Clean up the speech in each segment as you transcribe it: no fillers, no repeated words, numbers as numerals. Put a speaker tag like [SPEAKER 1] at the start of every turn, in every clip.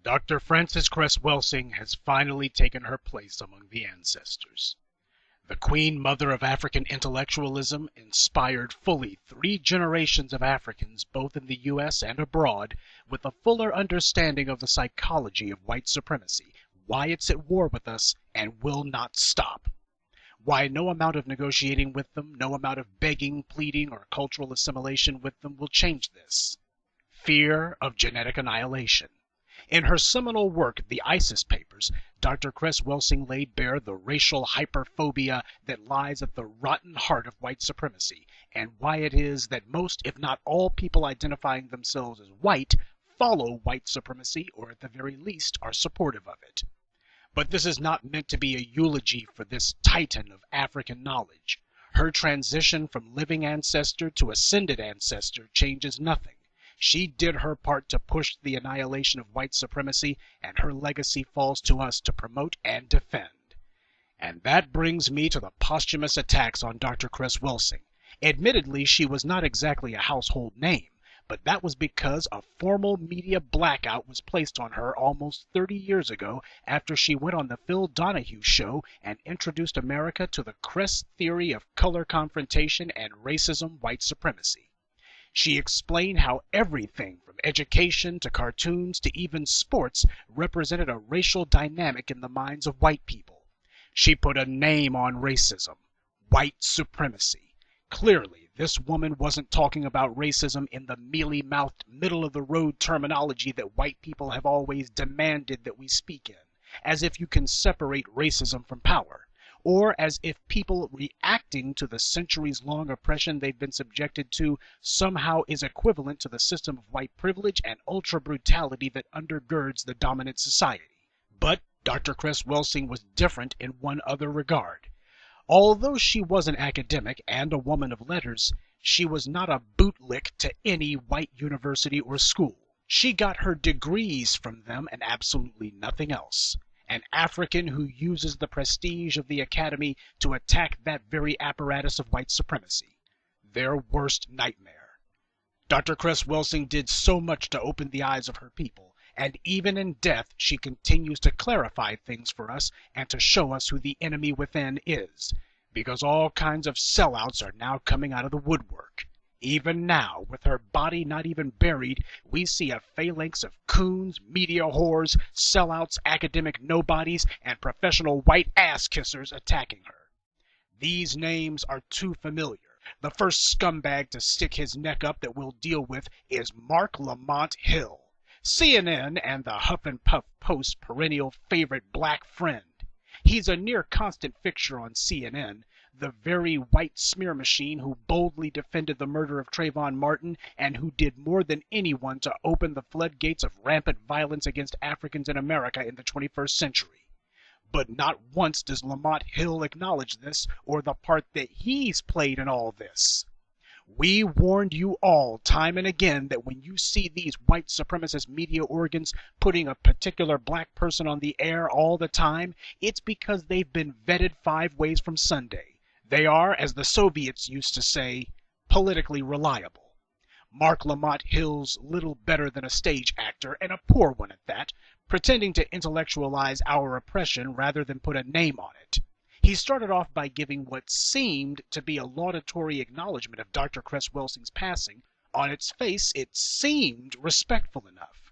[SPEAKER 1] Dr. Frances Cress Welsing has finally taken her place among the ancestors. The Queen Mother of African intellectualism inspired fully 3 generations of Africans both in the U.S. and abroad with a fuller understanding of the psychology of white supremacy, why it's at war with us and will not stop. Why no amount of negotiating with them, no amount of begging, pleading, or cultural assimilation with them will change this. Fear of genetic annihilation. In her seminal work, The ISIS Papers, Dr. Cress Welsing laid bare the racial hyperphobia that lies at the rotten heart of white supremacy, and why it is that most, if not all, people identifying themselves as white follow white supremacy, or at the very least are supportive of it. But this is not meant to be a eulogy for this titan of African knowledge. Her transition from living ancestor to ascended ancestor changes nothing. She did her part to push the annihilation of white supremacy, and her legacy falls to us to promote and defend. And that brings me to the posthumous attacks on Dr. Cress Welsing. Admittedly, she was not exactly a household name, but that was because a formal media blackout was placed on her almost 30 years ago after she went on the Phil Donahue show and introduced America to the Cress theory of color confrontation and racism white supremacy. She explained how everything from education to cartoons to even sports represented a racial dynamic in the minds of white people. She put a name on racism: white supremacy. Clearly, this woman wasn't talking about racism in the mealy-mouthed, middle-of-the-road terminology that white people have always demanded that we speak in, as if you can separate racism from power, or as if people reacting to the centuries-long oppression they've been subjected to somehow is equivalent to the system of white privilege and ultra-brutality that undergirds the dominant society. But Dr. Cress Welsing was different in one other regard. Although she was an academic and a woman of letters, she was not a bootlick to any white university or school. She got her degrees from them and absolutely nothing else. An African who uses the prestige of the academy to attack that very apparatus of white supremacy. Their worst nightmare. Dr. Cress Welsing did so much to open the eyes of her people, and even in death she continues to clarify things for us and to show us who the enemy within is, because all kinds of sellouts are now coming out of the woodwork. Even now, with her body not even buried, we see a phalanx of coons, media whores, sellouts, academic nobodies, and professional white ass-kissers attacking her. These names are too familiar. The first scumbag to stick his neck up that we'll deal with is Mark Lamont Hill, CNN and the Huff and Puff Post's perennial favorite black friend. He's a near constant fixture on CNN, the very white smear machine who boldly defended the murder of Trayvon Martin and who did more than anyone to open the floodgates of rampant violence against Africans in America in the 21st century. But not once does Lamont Hill acknowledge this or the part that he's played in all this. We warned you all time and again that when you see these white supremacist media organs putting a particular black person on the air all the time, it's because they've been vetted 5 ways from Sunday. They are, as the Soviets used to say, politically reliable. Mark Lamont Hill's little better than a stage actor, and a poor one at that, pretending to intellectualize our oppression rather than put a name on it. He started off by giving what seemed to be a laudatory acknowledgement of Dr. Cress Welsing's passing. On its face, it seemed respectful enough.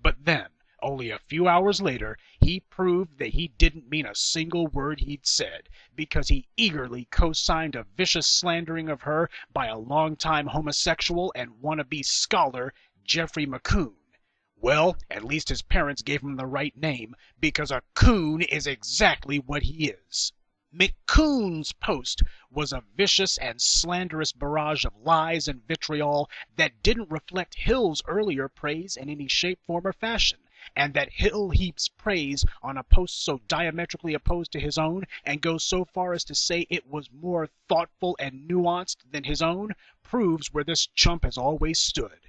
[SPEAKER 1] But then, only a few hours later, he proved that he didn't mean a single word he'd said, because he eagerly co-signed a vicious slandering of her by a longtime homosexual and wannabe scholar, Jeffrey McCoon. Well, at least his parents gave him the right name, because a coon is exactly what he is. McCoon's post was a vicious and slanderous barrage of lies and vitriol that didn't reflect Hill's earlier praise in any shape, form, or fashion, and that Hill heaps praise on a post so diametrically opposed to his own and goes so far as to say it was more thoughtful and nuanced than his own proves where this chump has always stood.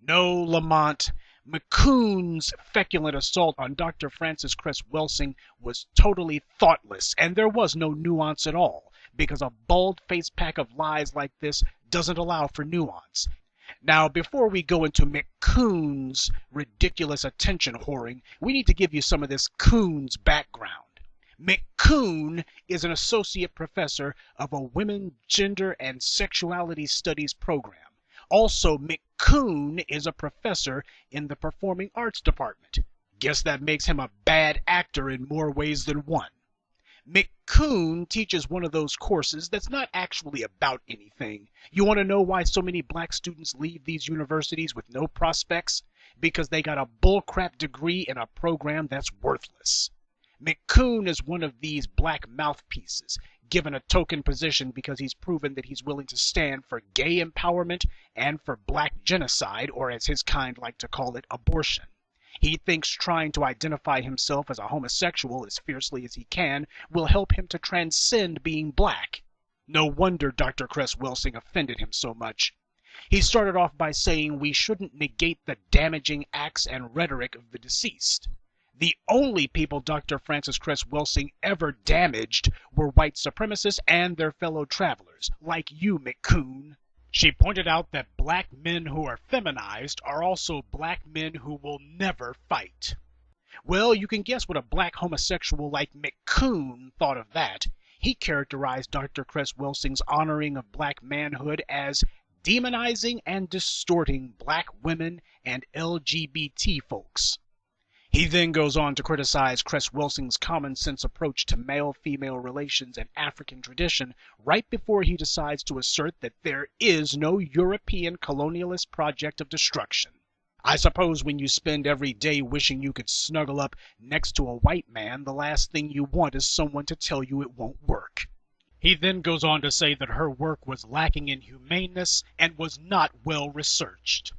[SPEAKER 1] No, Lamont, McCoon's feculent assault on Dr. Frances Cress Welsing was totally thoughtless, and there was no nuance at all, because a bald-faced pack of lies like this doesn't allow for nuance. Now, before we go into McCoon's ridiculous attention whoring, we need to give you some of this Coons background. McCoon is an associate professor of a women, gender, and sexuality studies program. Also, McCoon is a professor in the performing arts department. Guess that makes him a bad actor in more ways than one. McCoon teaches one of those courses that's not actually about anything. You want to know why so many black students leave these universities with no prospects? Because they got a bullcrap degree in a program that's worthless. McCoon is one of these black mouthpieces, given a token position because he's proven that he's willing to stand for gay empowerment and for black genocide, or as his kind like to call it, abortion. He thinks trying to identify himself as a homosexual as fiercely as he can will help him to transcend being black. No wonder Dr. Cress Welsing offended him so much. He started off by saying we shouldn't negate the damaging acts and rhetoric of the deceased. The only people Dr. Frances Cress Welsing ever damaged were white supremacists and their fellow travelers, like you, McCoon. She pointed out that black men who are feminized are also black men who will never fight. Well, you can guess what a black homosexual like McCoon thought of that. He characterized Dr. Cress Welsing's honoring of black manhood as demonizing and distorting black women and LGBT folks. He then goes on to criticize Cress Welsing's common-sense approach to male-female relations and African tradition right before he decides to assert that there is no European colonialist project of destruction. I suppose when you spend every day wishing you could snuggle up next to a white man, the last thing you want is someone to tell you it won't work. He then goes on to say that her work was lacking in humaneness and was not well researched.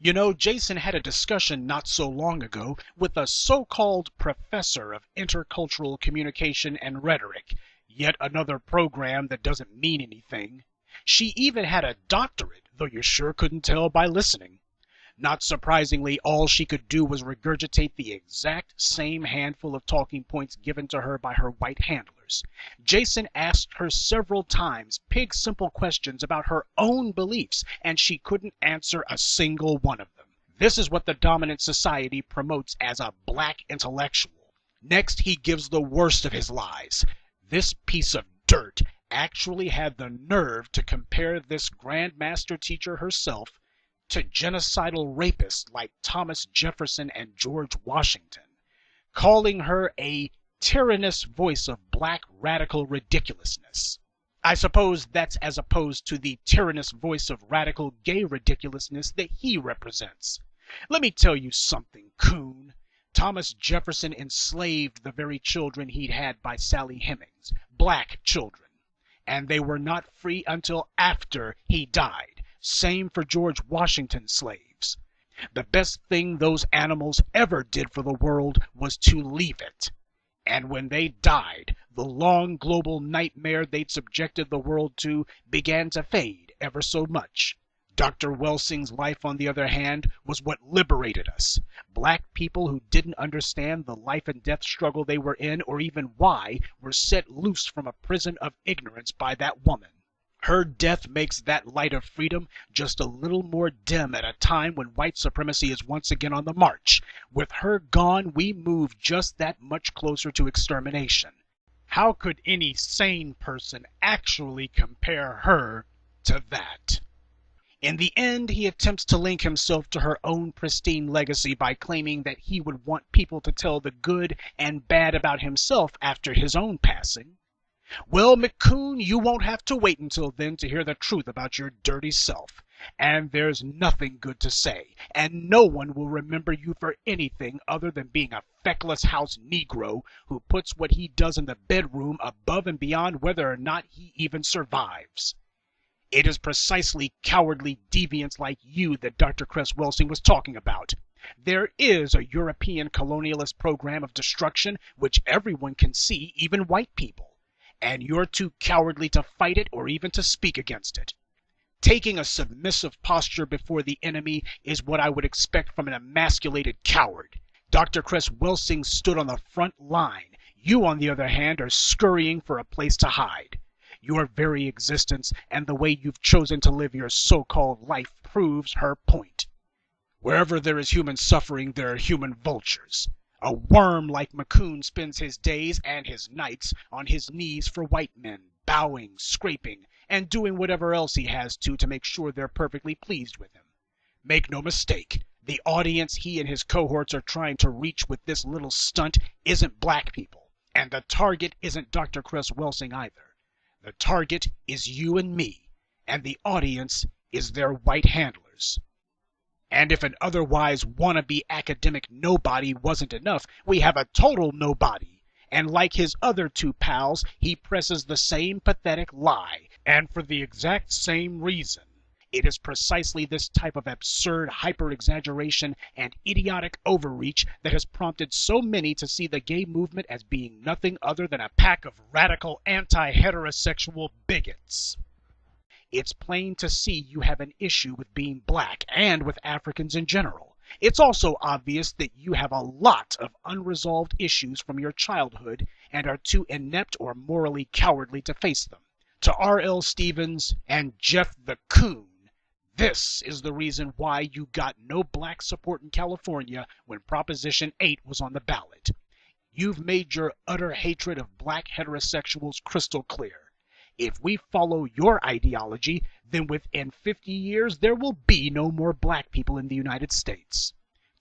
[SPEAKER 1] You know, Jason had a discussion not so long ago with a so-called professor of intercultural communication and rhetoric, yet another program that doesn't mean anything. She even had a doctorate, though you sure couldn't tell by listening. Not surprisingly, all she could do was regurgitate the exact same handful of talking points given to her by her white handlers. Jason asked her several times pig-simple questions about her own beliefs, and she couldn't answer a single one of them. This is what the dominant society promotes as a black intellectual. Next, he gives the worst of his lies. This piece of dirt actually had the nerve to compare this grandmaster teacher herself to genocidal rapists like Thomas Jefferson and George Washington, calling her a tyrannous voice of black radical ridiculousness. I suppose that's as opposed to the tyrannous voice of radical gay ridiculousness that he represents. Let me tell you something, Coon. Thomas Jefferson enslaved the very children he'd had by Sally Hemings, black children, and they were not free until after he died. Same for George Washington's slaves. The best thing those animals ever did for the world was to leave it. And when they died, the long global nightmare they'd subjected the world to began to fade ever so much. Dr. Welsing's life, on the other hand, was what liberated us. Black people who didn't understand the life and death struggle they were in, or even why, were set loose from a prison of ignorance by that woman. Her death makes that light of freedom just a little more dim at a time when white supremacy is once again on the march. With her gone, we move just that much closer to extermination. How could any sane person actually compare her to that? In the end, he attempts to link himself to her own pristine legacy by claiming that he would want people to tell the good and bad about himself after his own passing. Well, McCoon, you won't have to wait until then to hear the truth about your dirty self. And there's nothing good to say, and no one will remember you for anything other than being a feckless house Negro who puts what he does in the bedroom above and beyond whether or not he even survives. It is precisely cowardly deviants like you that Dr. Cress Welsing was talking about. There is a European colonialist program of destruction which everyone can see, even white people. And you're too cowardly to fight it or even to speak against it. Taking a submissive posture before the enemy is what I would expect from an emasculated coward. Dr. Cress Welsing stood on the front line. You, on the other hand, are scurrying for a place to hide. Your very existence and the way you've chosen to live your so-called life proves her point. Wherever there is human suffering, there are human vultures. A worm like Coons spends his days and his nights on his knees for white men, bowing, scraping, and doing whatever else he has to make sure they're perfectly pleased with him. Make no mistake, the audience he and his cohorts are trying to reach with this little stunt isn't black people, and the target isn't Dr. Cress Welsing either. The target is you and me, and the audience is their white handlers. And if an otherwise wannabe academic nobody wasn't enough, we have a total nobody. And like his other two pals, he presses the same pathetic lie, and for the exact same reason. It is precisely this type of absurd hyper-exaggeration and idiotic overreach that has prompted so many to see the gay movement as being nothing other than a pack of radical anti-heterosexual bigots. It's plain to see you have an issue with being black and with Africans in general. It's also obvious that you have a lot of unresolved issues from your childhood and are too inept or morally cowardly to face them. To R.L. Stevens and Jeff the Coon, this is the reason why you got no black support in California when Proposition 8 was on the ballot. You've made your utter hatred of black heterosexuals crystal clear. If we follow your ideology, then within 50 years there will be no more black people in the United States.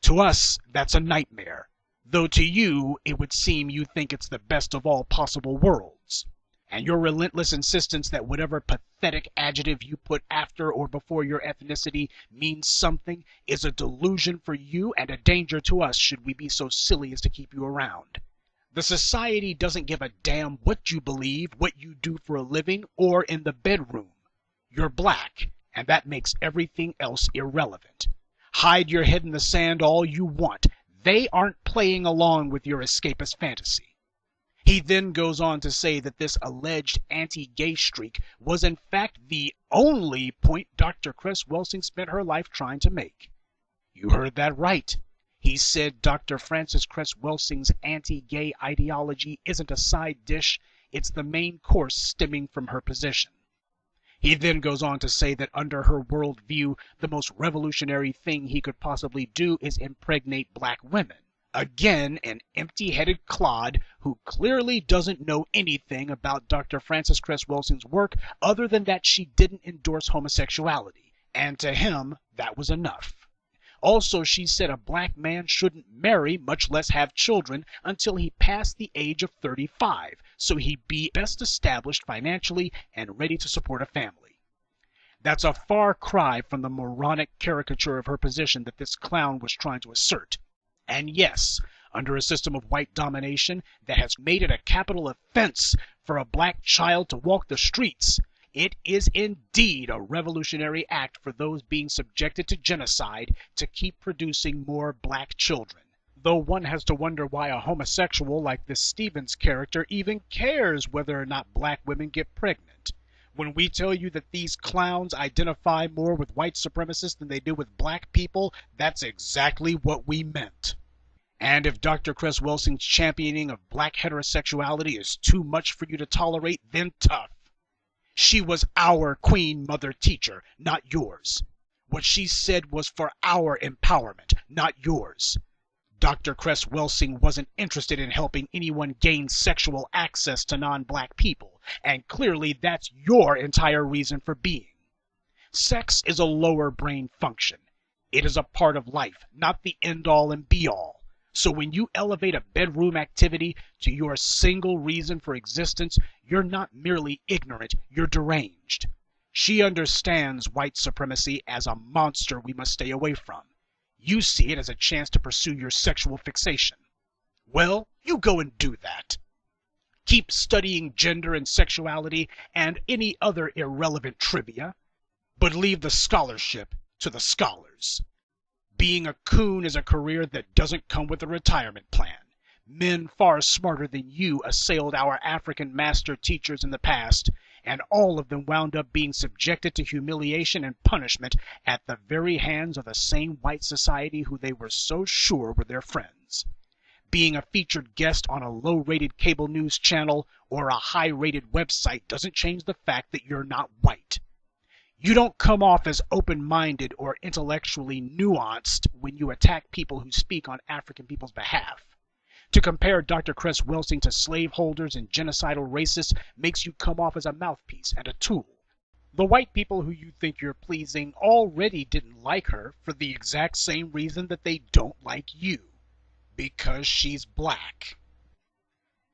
[SPEAKER 1] To us, that's a nightmare, though to you it would seem you think it's the best of all possible worlds. And your relentless insistence that whatever pathetic adjective you put after or before your ethnicity means something is a delusion for you and a danger to us should we be so silly as to keep you around. The society doesn't give a damn what you believe, what you do for a living, or in the bedroom. You're black, and that makes everything else irrelevant. Hide your head in the sand all you want. They aren't playing along with your escapist fantasy. He then goes on to say that this alleged anti-gay streak was in fact the only point Dr. Cress Welsing spent her life trying to make. You heard that right. He said Dr. Frances Cress Welsing's anti-gay ideology isn't a side dish, it's the main course stemming from her position. He then goes on to say that under her worldview, the most revolutionary thing he could possibly do is impregnate black women. Again, an empty-headed clod who clearly doesn't know anything about Dr. Frances Cress Welsing's work other than that she didn't endorse homosexuality, and to him, that was enough. Also, she said a black man shouldn't marry, much less have children, until he passed the age of 35, so he'd be best established financially and ready to support a family. That's a far cry from the moronic caricature of her position that this clown was trying to assert. And yes, under a system of white domination that has made it a capital offense for a black child to walk the streets, it is indeed a revolutionary act for those being subjected to genocide to keep producing more black children. Though one has to wonder why a homosexual like this Stevens character even cares whether or not black women get pregnant. When we tell you that these clowns identify more with white supremacists than they do with black people, that's exactly what we meant. And if Dr. Cress Welsing's championing of black heterosexuality is too much for you to tolerate, then tough. She was our queen mother teacher, not yours. What she said was for our empowerment, not yours. Dr. Cress Welsing wasn't interested in helping anyone gain sexual access to non-black people, and clearly that's your entire reason for being. Sex is a lower brain function. It is a part of life, not the end-all and be-all. So when you elevate a bedroom activity to your single reason for existence, you're not merely ignorant, you're deranged. She understands white supremacy as a monster we must stay away from. You see it as a chance to pursue your sexual fixation. Well, you go and do that. Keep studying gender and sexuality and any other irrelevant trivia, but leave the scholarship to the scholars. Being a coon is a career that doesn't come with a retirement plan. Men far smarter than you assailed our African master teachers in the past, and all of them wound up being subjected to humiliation and punishment at the very hands of the same white society who they were so sure were their friends. Being a featured guest on a low-rated cable news channel or a high-rated website doesn't change the fact that you're not white. You don't come off as open-minded or intellectually nuanced when you attack people who speak on African people's behalf. To compare Dr. Cress Welsing to slaveholders and genocidal racists makes you come off as a mouthpiece and a tool. The white people who you think you're pleasing already didn't like her for the exact same reason that they don't like you. Because she's black.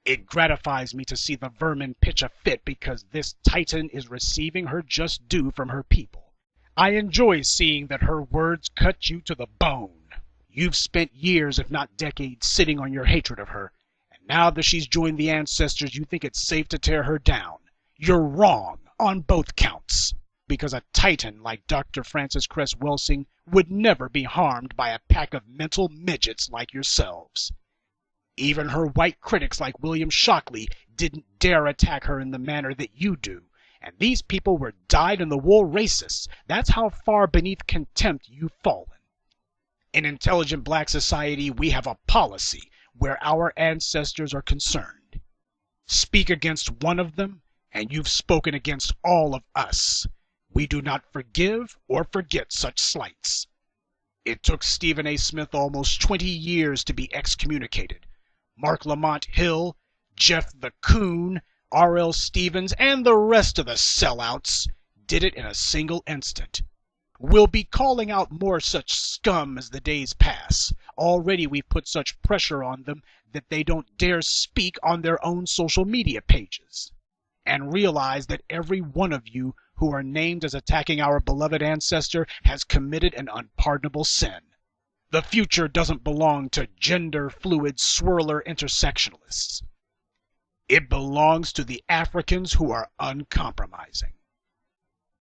[SPEAKER 1] It gratifies me to see the vermin pitch a fit because this titan is receiving her just due from her people. I enjoy seeing that her words cut you to the bone. You've spent years, if not decades, sitting on your hatred of her, and now that she's joined the ancestors, you think it's safe to tear her down. You're wrong on both counts, because a titan like Dr. Frances Cress Welsing would never be harmed by a pack of mental midgets like yourselves. Even her white critics like William Shockley didn't dare attack her in the manner that you do, and these people were dyed-in-the-wool racists. That's how far beneath contempt you've fallen. In intelligent black society, we have a policy where our ancestors are concerned. Speak against one of them, and you've spoken against all of us. We do not forgive or forget such slights. It took Stephen A. Smith almost 20 years to be excommunicated. Mark Lamont Hill, Jeff the Coon, R.L. Stevens, and the rest of the sellouts did it in a single instant. We'll be calling out more such scum as the days pass. Already we've put such pressure on them that they don't dare speak on their own social media pages. And realize that every one of you who are named as attacking our beloved ancestor has committed an unpardonable sin. The future doesn't belong to gender-fluid swirler intersectionalists. It belongs to the Africans who are uncompromising.